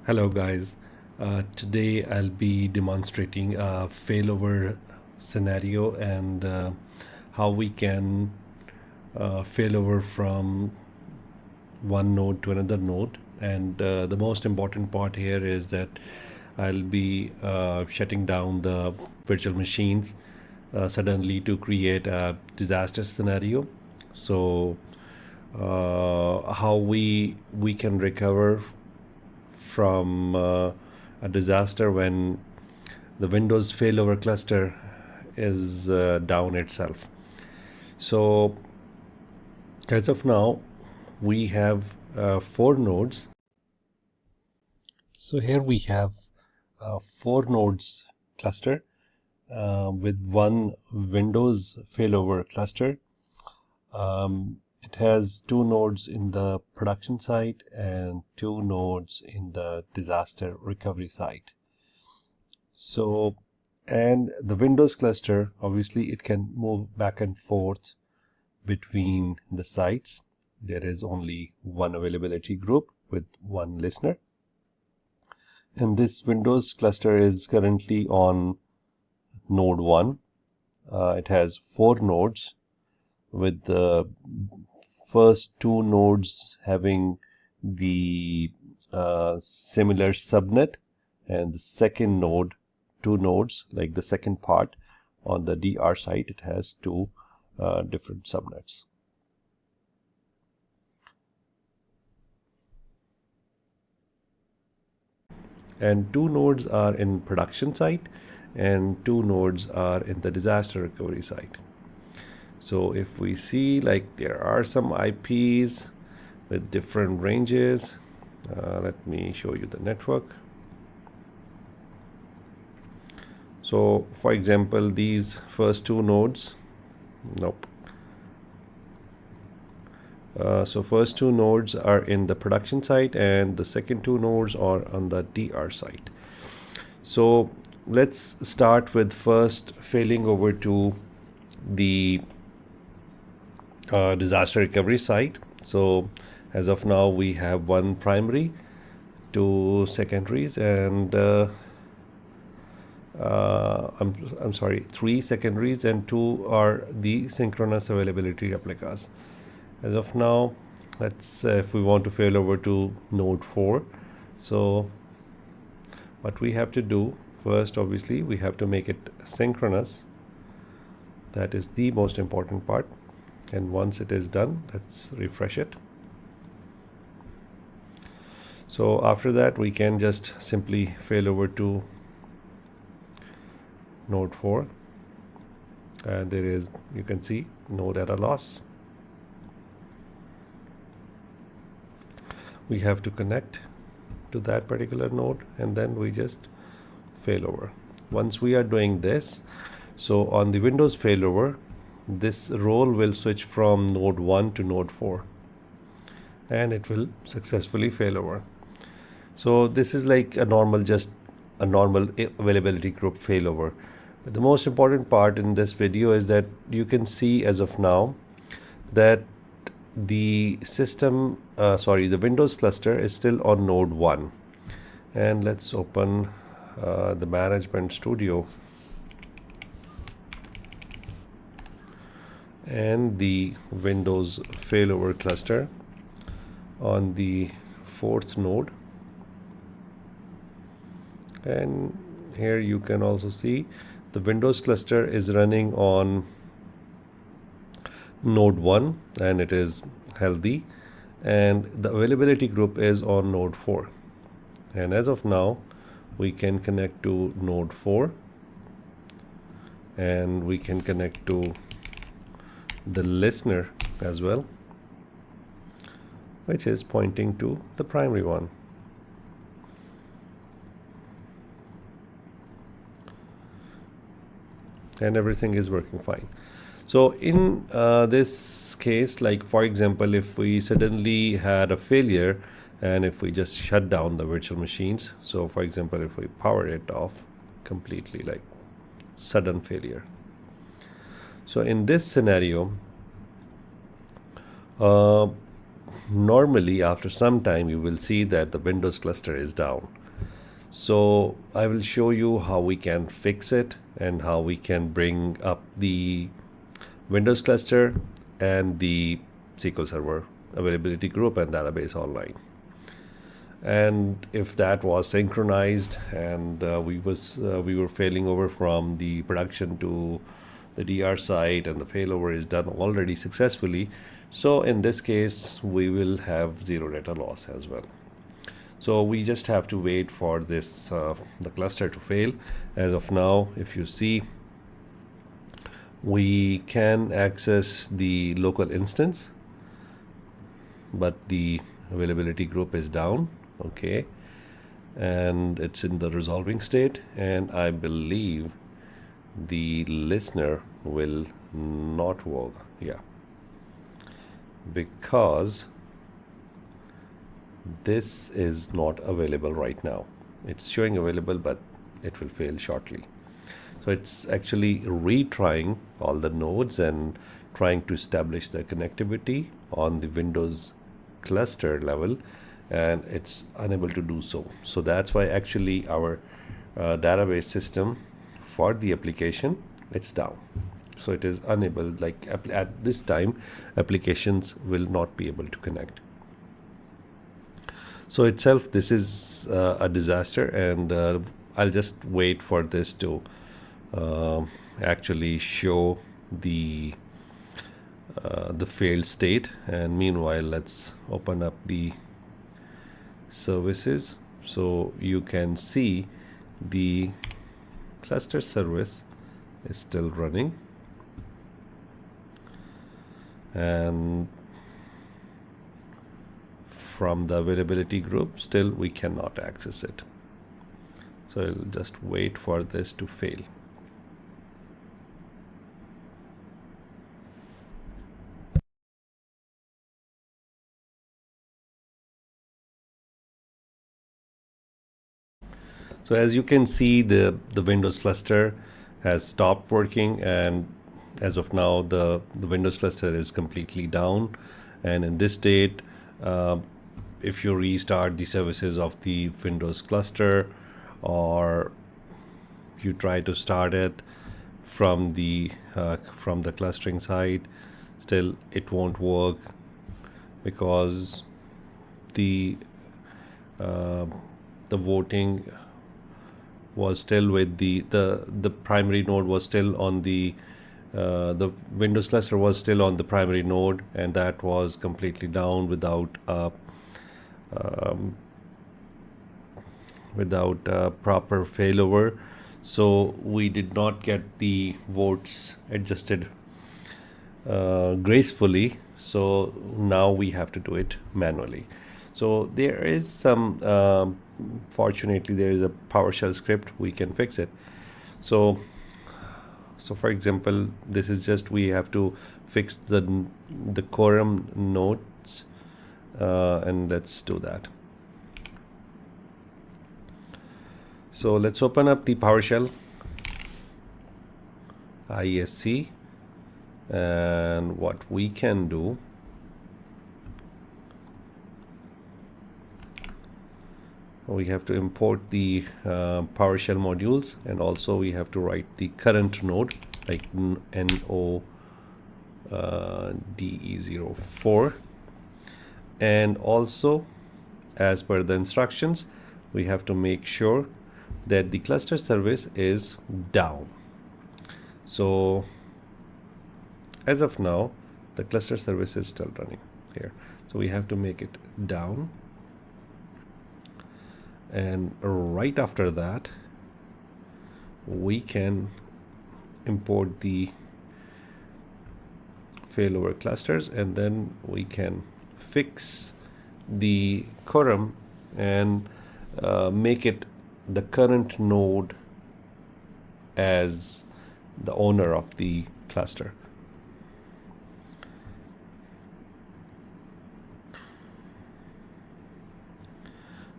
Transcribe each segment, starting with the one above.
Hello guys, today I'll be demonstrating a failover scenario and how we can failover from one node to another node. And the most important part here is that I'll be shutting down the virtual machines suddenly to create a disaster scenario. So how we can recover from a disaster when the Windows failover cluster is down itself. So as of now, we have 4 nodes. So here we have 4 nodes cluster with one Windows failover cluster. It has 2 nodes in the production site and 2 nodes in the disaster recovery site. So, and the Windows cluster, obviously it can move back and forth between the sites. There is only one availability group with one listener. And this Windows cluster is currently on node 1. It has 4 nodes with the first 2 nodes having the similar subnet, and the second node, 2 nodes, like the second part on the DR site, it has 2 different subnets. And 2 nodes are in production site and 2 nodes are in the disaster recovery site. So if we see, like, there are some IPs with different ranges. Let me show you the network. So for example, these first 2 nodes, nope. So first 2 nodes are in the production site and the second 2 nodes are on the DR site. So let's start with first failing over to the disaster recovery site. So as of now, we have 1 primary, 2 secondaries, and I'm sorry, 3 secondaries, and 2 are the synchronous availability replicas. As of now, let's if we want to fail over to node 4. So what we have to do first, obviously, we have to make it synchronous. That is the most important part. And once it is done, let's refresh it. So after that, we can just simply fail over to node 4. And there is, you can see, no data loss. We have to connect to that particular node and then we just fail over. Once we are doing this, so on the Windows failover, this role will switch from node 1 to node 4 and it will successfully fail over. So this is like a normal availability group failover. But the most important part in this video is that you can see as of now that the system, the Windows cluster is still on node 1. And let's open the management studio and the Windows failover cluster on the 4th node. And here you can also see the Windows cluster is running on node 1 and it is healthy, and the availability group is on node 4. And as of now, we can connect to node 4 and we can connect to the listener as well, which is pointing to the primary one. And everything is working fine. So in this case, like for example, if we suddenly had a failure and if we just shut down the virtual machines, so for example, if we power it off completely, like sudden failure. So in this scenario, normally after some time you will see that the Windows cluster is down. So I will show you how we can fix it and how we can bring up the Windows cluster and the SQL Server availability group and database online. And if that was synchronized and we were failing over from the production to the DR site and the failover is done already successfully, so in this case we will have zero data loss as well. So we just have to wait for this the cluster to fail. As of now, if you see, we can access the local instance, but the availability group is down. Okay, and it's in the resolving state, and I believe the listener will not work. Yeah, because this is not available right now. It's showing available, but it will fail shortly. So it's actually retrying all the nodes and trying to establish the connectivity on the Windows cluster level, and it's unable to do so. So that's why actually our database system for the application, it's down. So it is unable, like at this time, applications will not be able to connect. So itself, this is a disaster, and I'll just wait for this to actually show the failed state. And meanwhile, let's open up the services so you can see the cluster service is still running, and from the availability group still we cannot access it. So I'll just wait for this to fail. So as you can see, the Windows cluster has stopped working, and as of now the Windows cluster is completely down. And in this state, if you restart the services of the Windows cluster, or you try to start it from the clustering side, still it won't work, because the voting was still with the primary node was still on the Windows cluster was still on the primary node, and that was completely down without proper failover. So we did not get the votes adjusted gracefully. So now we have to do it manually. So there is some fortunately there is a PowerShell script, we can fix it. So for example, this is just, we have to fix the Quorum nodes, and let's do that. So let's open up the PowerShell ISC, and what we can do, we have to import the PowerShell modules, and also we have to write the current node, like NODE04, and also as per the instructions we have to make sure that the cluster service is down. So as of now the cluster service is still running here, so we have to make it down. And right after that we can import the failover clusters, and then we can fix the Quorum and make it the current node as the owner of the cluster.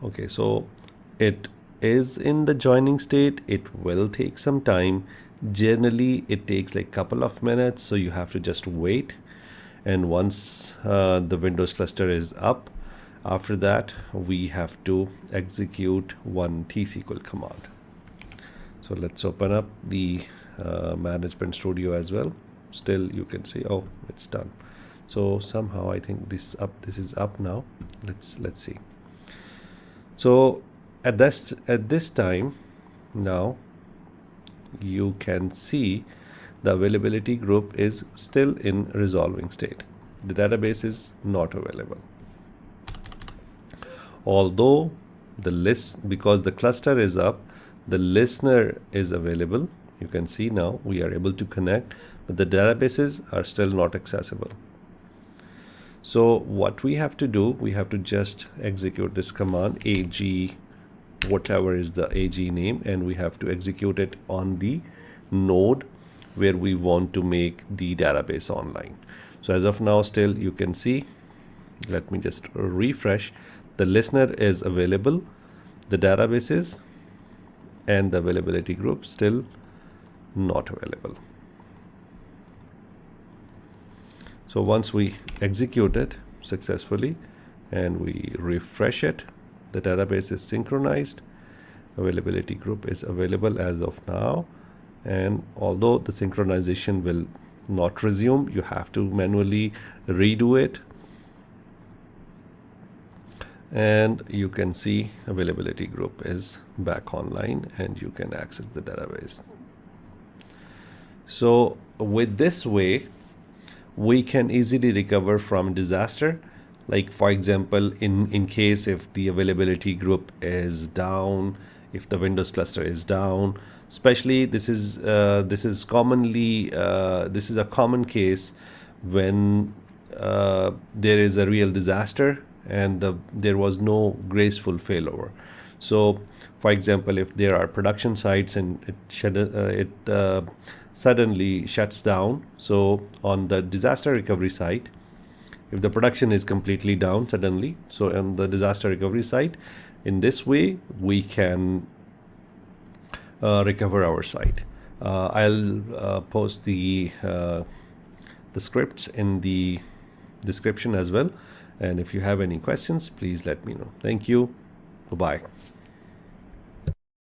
Okay, so it is in the joining state. It will take some time. Generally it takes like couple of minutes, so you have to just wait. And once the Windows cluster is up, after that we have to execute one tsql command. So let's open up the management studio as well. Still you can see, oh, it's done. So somehow I think this is up now. Let's see. So at this time now you can see the availability group is still in resolving state. The database is not available. Although the list, because the cluster is up, the listener is available. You can see now we are able to connect, but the databases are still not accessible. So what we have to do, we have to just execute this command ag, whatever is the ag name, and we have to execute it on the node where we want to make the database online. So as of now, still you can see, let me just refresh. The listener is available, the databases and the availability group still not available. So once we execute it successfully and we refresh it, the database is synchronized, availability group is available as of now. And although the synchronization will not resume, you have to manually redo it. And you can see availability group is back online and you can access the database. So with this way, we can easily recover from disaster. Like for example, in case if the availability group is down, if the Windows cluster is down, especially this is commonly this is a common case when there is a real disaster and there was no graceful failover. So for example, if there are production sites and it suddenly shuts down, so on the disaster recovery site, if the production is completely down suddenly, so on the disaster recovery site, in this way we can recover our site. I'll post the scripts in the description as well, and if you have any questions, please let me know. Thank you. Bye-bye.